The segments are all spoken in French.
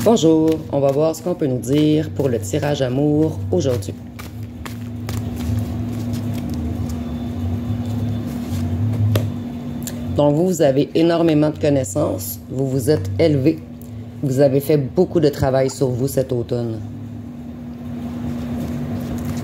Bonjour, on va voir ce qu'on peut nous dire pour le tirage amour aujourd'hui. Donc vous avez énormément de connaissances, vous vous êtes élevé, vous avez fait beaucoup de travail sur vous cet automne.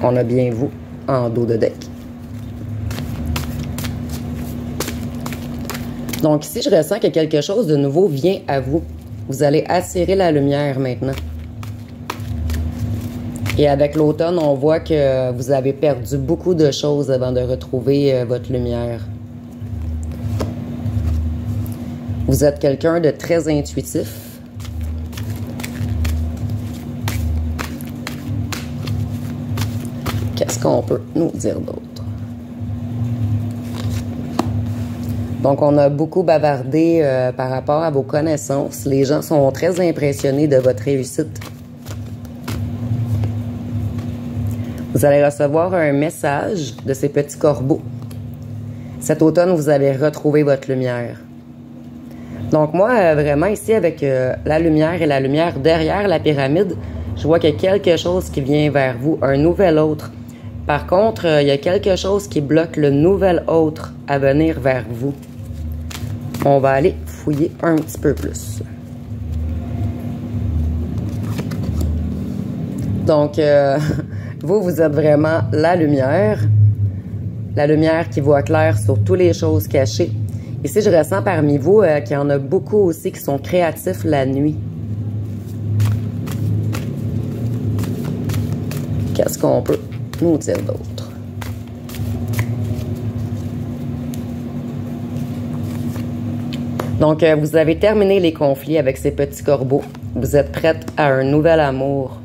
On a bien vous en dos de deck. Donc ici, je ressens que quelque chose de nouveau vient à vous. Vous allez attirer la lumière maintenant. Et avec l'automne, on voit que vous avez perdu beaucoup de choses avant de retrouver votre lumière. Vous êtes quelqu'un de très intuitif. Qu'est-ce qu'on peut nous dire d'autre? Donc, on a beaucoup bavardé par rapport à vos connaissances. Les gens sont très impressionnés de votre réussite. Vous allez recevoir un message de ces petits corbeaux. Cet automne, vous avez retrouvé votre lumière. Donc, moi, vraiment, ici, avec la lumière et la lumière derrière la pyramide, je vois qu'il y a quelque chose qui vient vers vous, un nouvel autre. Par contre, il y a quelque chose qui bloque le nouvel autre à venir vers vous. On va aller fouiller un petit peu plus. Donc, vous êtes vraiment la lumière qui voit clair sur toutes les choses cachées. Ici, je ressens parmi vous qu'il y en a beaucoup aussi qui sont créatifs la nuit. Qu'est-ce qu'on peut nous dire d'autre? Donc, vous avez terminé les conflits avec ces petits corbeaux. Vous êtes prête à un nouvel amour.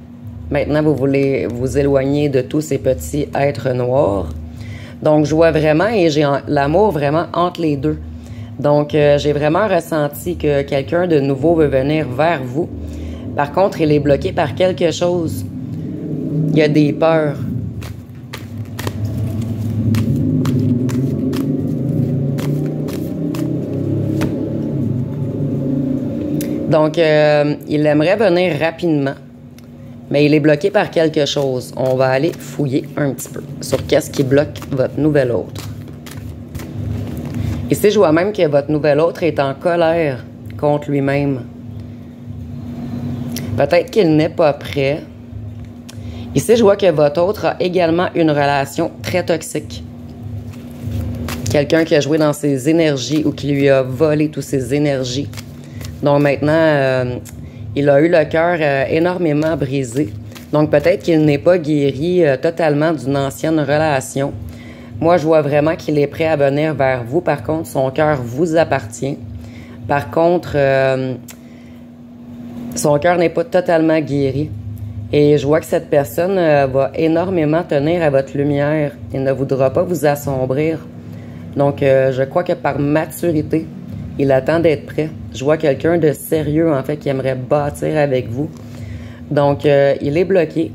Maintenant, vous voulez vous éloigner de tous ces petits êtres noirs. Donc, je vois vraiment, et j'ai l'amour vraiment entre les deux. Donc, j'ai vraiment ressenti que quelqu'un de nouveau veut venir vers vous. Par contre, il est bloqué par quelque chose. Il y a des peurs. Donc, il aimerait venir rapidement, mais il est bloqué par quelque chose. On va aller fouiller un petit peu sur qu'est-ce qui bloque votre nouvel autre. Ici, je vois même que votre nouvel autre est en colère contre lui-même. Peut-être qu'il n'est pas prêt. Ici, je vois que votre autre a également une relation très toxique. Quelqu'un qui a joué dans ses énergies ou qui lui a volé toutes ses énergies. Donc maintenant, il a eu le cœur énormément brisé. Donc peut-être qu'il n'est pas guéri totalement d'une ancienne relation. Moi, je vois vraiment qu'il est prêt à venir vers vous. Par contre, son cœur vous appartient. Par contre, son cœur n'est pas totalement guéri. Et je vois que cette personne va énormément tenir à votre lumière. Il ne voudra pas vous assombrir. Donc, je crois que par maturité, il attend d'être prêt. Je vois quelqu'un de sérieux, en fait, qui aimerait bâtir avec vous. Donc, il est bloqué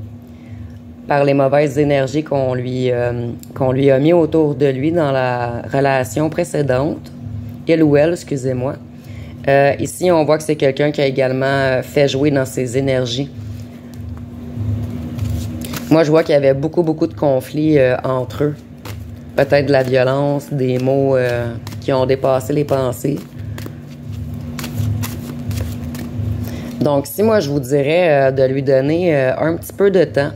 par les mauvaises énergies qu'on lui a mis autour de lui dans la relation précédente. Il ou elle, excusez-moi. Ici, on voit que c'est quelqu'un qui a également fait jouer dans ses énergies. Moi, je vois qu'il y avait beaucoup de conflits entre eux. Peut-être de la violence, des mots qui ont dépassé les pensées. Donc, si moi, je vous dirais de lui donner un petit peu de temps,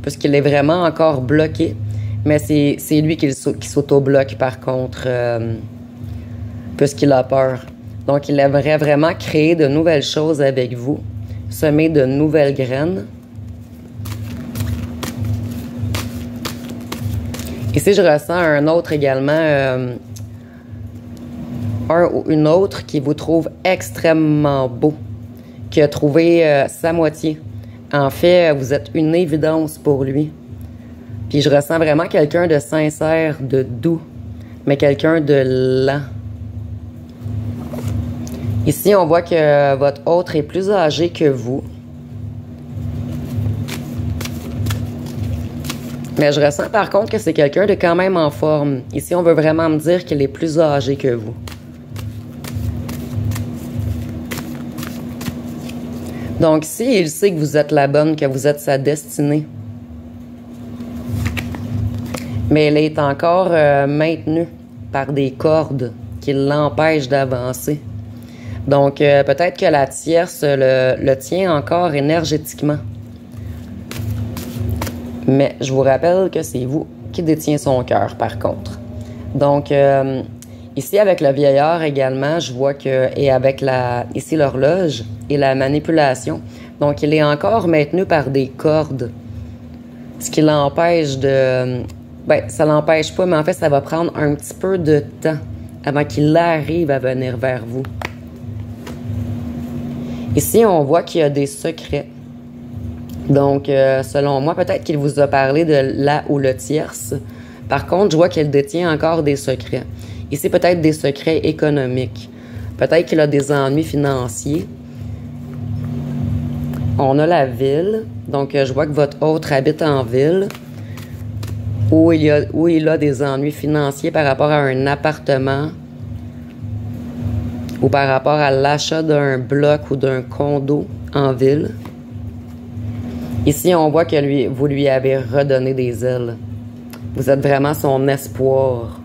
puisqu'il est vraiment encore bloqué, mais c'est lui qui s'auto-bloque, par contre, puisqu'il a peur. Donc, il aimerait vraiment créer de nouvelles choses avec vous, semer de nouvelles graines. Ici, je ressens un autre également, un ou une autre qui vous trouve extrêmement beau, qui a trouvé sa moitié. En fait, vous êtes une évidence pour lui. Puis je ressens vraiment quelqu'un de sincère, de doux, mais quelqu'un de lent. Ici, on voit que votre autre est plus âgé que vous. Mais je ressens par contre que c'est quelqu'un de quand même en forme. Ici, on veut vraiment me dire qu'il est plus âgé que vous. Donc ici, il sait que vous êtes la bonne, que vous êtes sa destinée. Mais elle est encore maintenue par des cordes qui l'empêchent d'avancer. Donc, peut-être que la tierce le tient encore énergétiquement. Mais je vous rappelle que c'est vous qui détient son cœur, par contre. Donc, ici, avec le vieillard également, je vois que, et avec ici l'horloge et la manipulation, donc il est encore maintenu par des cordes. Ce qui l'empêche de... Ben, ça l'empêche pas, mais en fait, ça va prendre un petit peu de temps avant qu'il arrive à venir vers vous. Ici, on voit qu'il y a des secrets. Donc, selon moi, peut-être qu'il vous a parlé de la ou le tierce. Par contre, je vois qu'il détient encore des secrets. Ici, peut-être des secrets économiques. Peut-être qu'il a des ennuis financiers. On a la ville. Donc, je vois que votre autre habite en ville. Où il a des ennuis financiers par rapport à un appartement. Ou par rapport à l'achat d'un bloc ou d'un condo en ville. Ici, on voit que vous lui avez redonné des ailes. Vous êtes vraiment son espoir.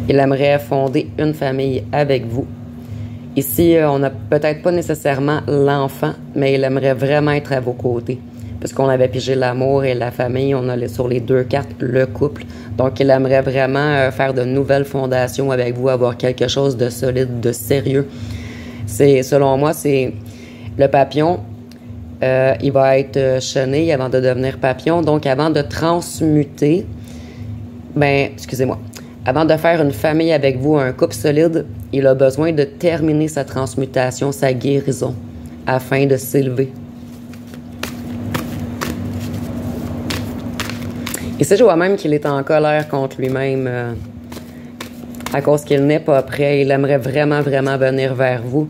Il aimerait fonder une famille avec vous. Ici, on n'a peut-être pas nécessairement l'enfant, mais il aimerait vraiment être à vos côtés. Puisqu'on avait pigé l'amour et la famille, on a sur les deux cartes le couple. Donc, il aimerait vraiment faire de nouvelles fondations avec vous, avoir quelque chose de solide, de sérieux. Selon moi, c'est le papillon. Il va être chenille avant de devenir papillon. Donc, avant de transmuter, avant de faire une famille avec vous, un couple solide, il a besoin de terminer sa transmutation, sa guérison, afin de s'élever. Ici, je vois même qu'il est en colère contre lui-même à cause qu'il n'est pas prêt. Il aimerait vraiment, vraiment venir vers vous.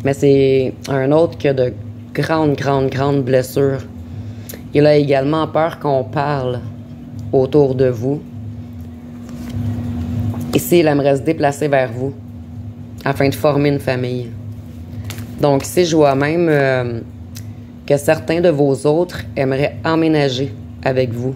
Mais c'est un autre qui a de grandes blessures. Il a également peur qu'on parle autour de vous. Ici, il aimerait se déplacer vers vous afin de former une famille. Donc ici, je vois même que certains de vos autres aimeraient emménager avec vous.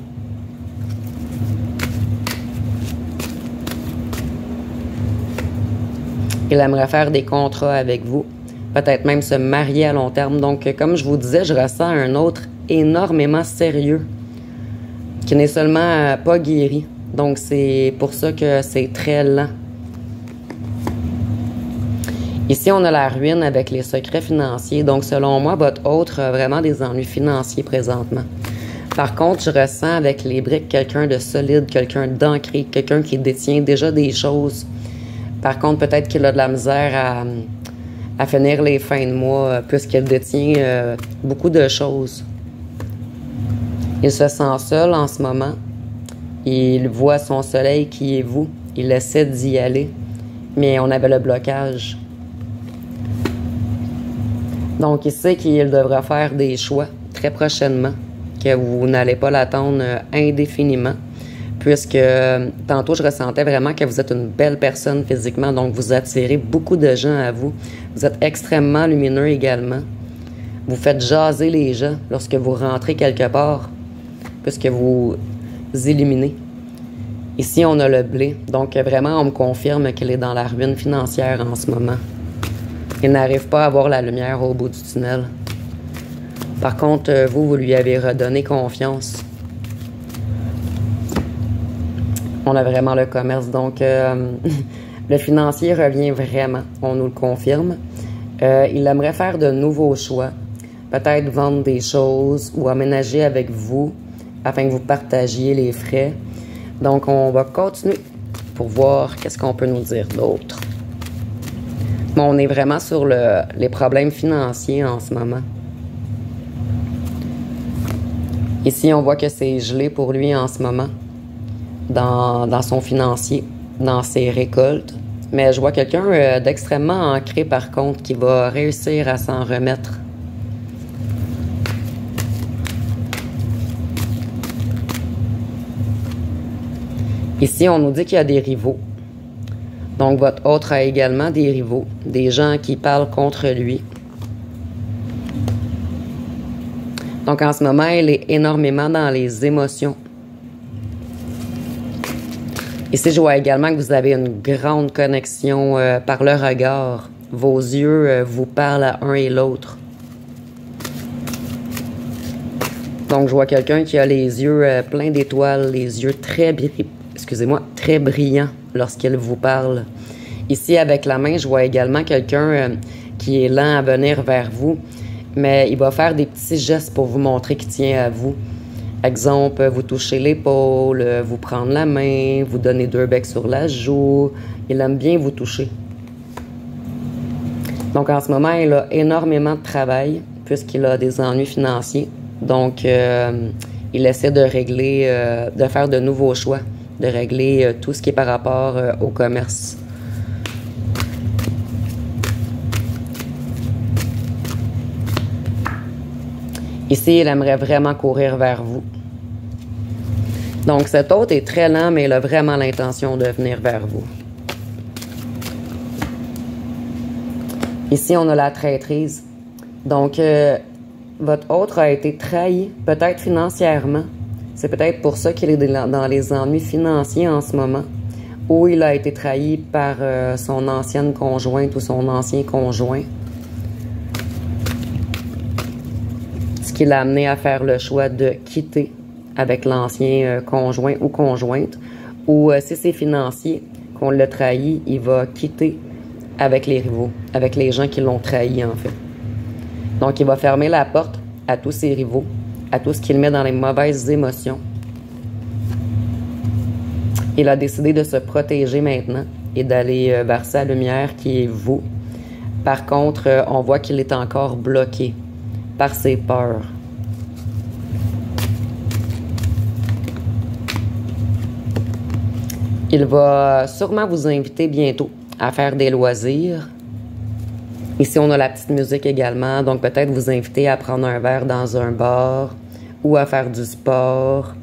Il aimerait faire des contrats avec vous, peut-être même se marier à long terme. Donc, comme je vous disais, je ressens un autre énormément sérieux, qui n'est seulement pas guéri. Donc, c'est pour ça que c'est très lent. Ici, on a la ruine avec les secrets financiers. Donc, selon moi, votre autre a vraiment des ennuis financiers présentement. Par contre, je ressens avec les briques quelqu'un de solide, quelqu'un d'ancré, quelqu'un qui détient déjà des choses. Par contre, peut-être qu'il a de la misère à finir les fins de mois puisqu'il détient beaucoup de choses. Il se sent seul en ce moment. Il voit son soleil qui est vous. Il essaie d'y aller, mais on avait le blocage. Donc, il sait qu'il devra faire des choix très prochainement, que vous n'allez pas l'attendre indéfiniment. Puisque tantôt, je ressentais vraiment que vous êtes une belle personne physiquement, donc vous attirez beaucoup de gens à vous. Vous êtes extrêmement lumineux également. Vous faites jaser les gens lorsque vous rentrez quelque part, puisque vous illuminez. Ici, on a le blé, donc vraiment, on me confirme qu'il est dans la ruine financière en ce moment. Il n'arrive pas à voir la lumière au bout du tunnel. Par contre, vous lui avez redonné confiance. On a vraiment le commerce. Donc, le financier revient vraiment. On nous le confirme. Il aimerait faire de nouveaux choix. Peut-être vendre des choses ou aménager avec vous afin que vous partagiez les frais. Donc, on va continuer pour voir qu'est-ce qu'on peut nous dire d'autre. Bon, on est vraiment sur les problèmes financiers en ce moment. Ici, on voit que c'est gelé pour lui en ce moment. Dans son financier, dans ses récoltes. Mais je vois quelqu'un d'extrêmement ancré, par contre, qui va réussir à s'en remettre. Ici, on nous dit qu'il y a des rivaux. Donc, votre autre a également des rivaux, des gens qui parlent contre lui. Donc, en ce moment, elle est énormément dans les émotions. Ici, je vois également que vous avez une grande connexion par le regard. Vos yeux vous parlent à un et l'autre. Donc, je vois quelqu'un qui a les yeux pleins d'étoiles, les yeux très brillants lorsqu'il vous parle. Ici, avec la main, je vois également quelqu'un qui est lent à venir vers vous, mais il va faire des petits gestes pour vous montrer qu'il tient à vous. Exemple, vous toucher l'épaule, vous prendre la main, vous donner 2 becs sur la joue. Il aime bien vous toucher. Donc, en ce moment, il a énormément de travail puisqu'il a des ennuis financiers. Donc, il essaie de régler, de faire de nouveaux choix, de régler tout ce qui est par rapport au commerce. Ici, il aimerait vraiment courir vers vous. Donc, cet autre est très lent, mais il a vraiment l'intention de venir vers vous. Ici, on a la traîtrise. Donc, votre autre a été trahi, peut-être financièrement. C'est peut-être pour ça qu'il est dans les ennuis financiers en ce moment. Ou il a été trahi par son ancienne conjointe ou son ancien conjoint. Ce qui l'a amené à faire le choix de quitter avec l'ancien conjoint ou conjointe. Ou si c'est financier, qu'on l'a trahi, il va quitter avec les rivaux, avec les gens qui l'ont trahi en fait. Donc il va fermer la porte à tous ses rivaux, à tout ce qu'il met dans les mauvaises émotions. Il a décidé de se protéger maintenant et d'aller vers sa lumière qui est vous. Par contre, on voit qu'il est encore bloqué par ses peurs. Il va sûrement vous inviter bientôt à faire des loisirs. Ici, on a la petite musique également, donc peut-être vous inviter à prendre un verre dans un bar ou à faire du sport.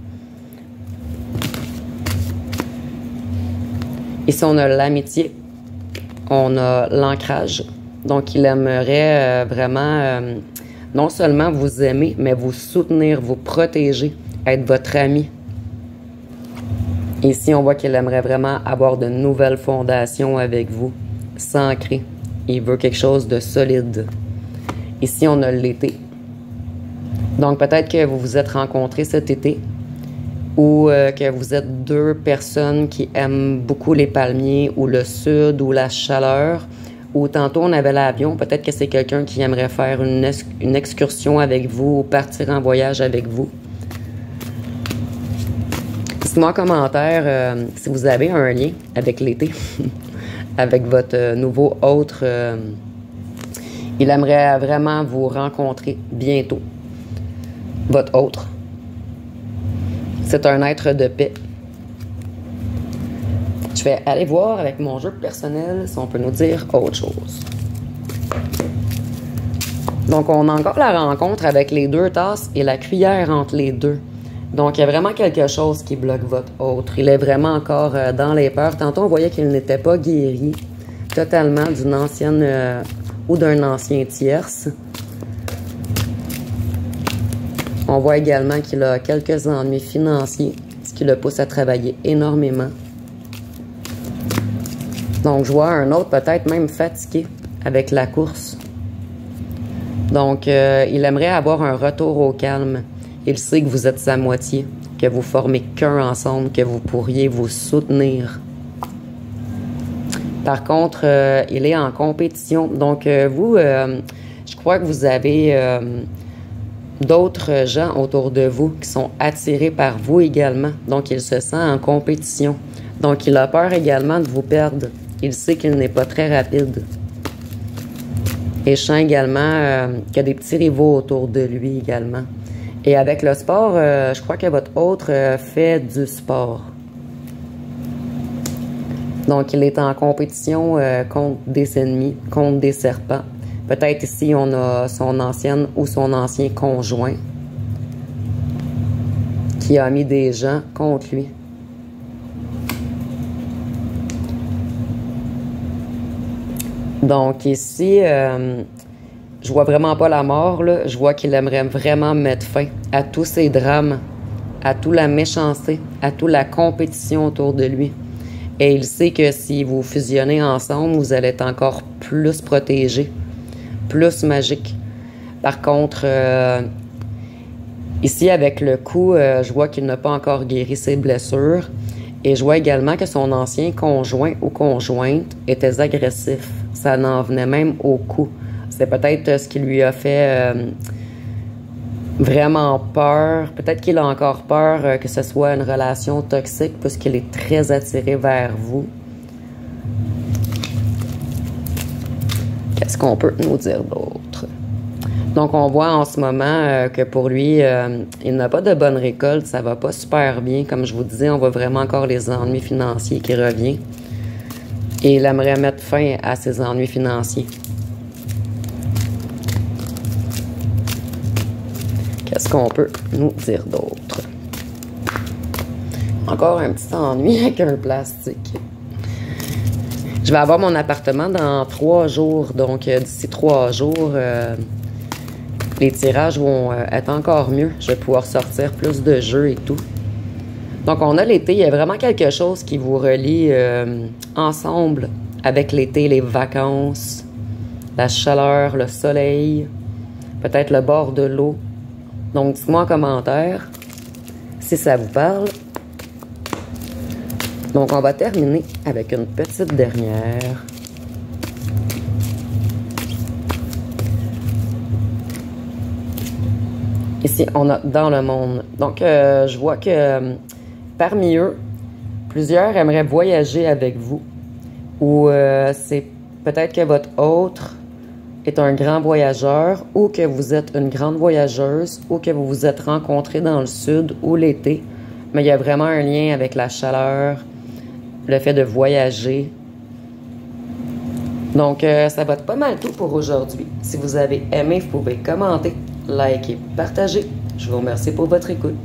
Ici, on a l'amitié, on a l'ancrage. Donc, il aimerait vraiment non seulement vous aimer, mais vous soutenir, vous protéger, être votre ami. Ici, on voit qu'il aimerait vraiment avoir de nouvelles fondations avec vous, s'ancrer. Il veut quelque chose de solide. Ici, on a l'été. Donc, peut-être que vous vous êtes rencontrés cet été ou que vous êtes 2 personnes qui aiment beaucoup les palmiers ou le sud ou la chaleur. Ou tantôt, on avait l'avion. Peut-être que c'est quelqu'un qui aimerait faire une excursion avec vous ou partir en voyage avec vous. Dites-moi en commentaire si vous avez un lien avec l'été, avec votre nouveau autre. Il aimerait vraiment vous rencontrer bientôt. Votre autre. C'est un être de paix. Je vais aller voir avec mon jeu personnel si on peut nous dire autre chose. Donc, on a encore la rencontre avec les 2 tasses et la cuillère entre les 2. Donc, il y a vraiment quelque chose qui bloque votre autre. Il est vraiment encore dans les peurs. Tantôt, on voyait qu'il n'était pas guéri totalement d'une ancienne ou d'un ancien tierce. On voit également qu'il a quelques ennuis financiers, ce qui le pousse à travailler énormément. Donc, je vois un autre peut-être même fatigué avec la course. Donc, il aimerait avoir un retour au calme. Il sait que vous êtes sa moitié, que vous formez qu'un ensemble, que vous pourriez vous soutenir. Par contre, il est en compétition. Donc, vous, je crois que vous avez d'autres gens autour de vous qui sont attirés par vous également. Donc, il se sent en compétition. Donc, il a peur également de vous perdre. Il sait qu'il n'est pas très rapide. Et je sens également qu'il y a des petits rivaux autour de lui également. Et avec le sport, je crois que votre autre fait du sport. Donc, il est en compétition contre des ennemis, contre des serpents. Peut-être ici, on a son ancienne ou son ancien conjoint qui a mis des gens contre lui. Donc ici, je vois vraiment pas la mort, là. Je vois qu'il aimerait vraiment mettre fin à tous ces drames, à toute la méchanceté, à toute la compétition autour de lui. Et il sait que si vous fusionnez ensemble, vous allez être encore plus protégé, plus magique. Par contre, ici, avec le coup, je vois qu'il n'a pas encore guéri ses blessures. Et je vois également que son ancien conjoint ou conjointe était agressif. Ça n'en venait même au coup. C'est peut-être ce qui lui a fait vraiment peur. Peut-être qu'il a encore peur que ce soit une relation toxique puisqu'il est très attiré vers vous. Qu'est-ce qu'on peut nous dire d'autre? Donc, on voit en ce moment que pour lui, il n'a pas de bonne récolte. Ça va pas super bien. Comme je vous disais, on voit vraiment encore les ennuis financiers qui reviennent. Et il aimerait mettre fin à ses ennuis financiers. Qu'est-ce qu'on peut nous dire d'autre? Encore un petit ennui avec un plastique. Je vais avoir mon appartement dans 3 jours. Donc, d'ici 3 jours, les tirages vont être encore mieux. Je vais pouvoir sortir plus de jeux et tout. Donc, on a l'été. Il y a vraiment quelque chose qui vous relie ensemble avec l'été, les vacances, la chaleur, le soleil, peut-être le bord de l'eau. Donc, dites-moi en commentaire si ça vous parle. Donc, on va terminer avec une petite dernière. Ici, on a dans le monde. Donc, je vois que parmi eux, plusieurs aimeraient voyager avec vous. Ou c'est peut-être que votre autre est un grand voyageur ou que vous êtes une grande voyageuse ou que vous vous êtes rencontrés dans le sud ou l'été. Mais il y a vraiment un lien avec la chaleur, le fait de voyager. Donc, ça va être pas mal tout pour aujourd'hui. Si vous avez aimé, vous pouvez commenter, liker, partager. Je vous remercie pour votre écoute.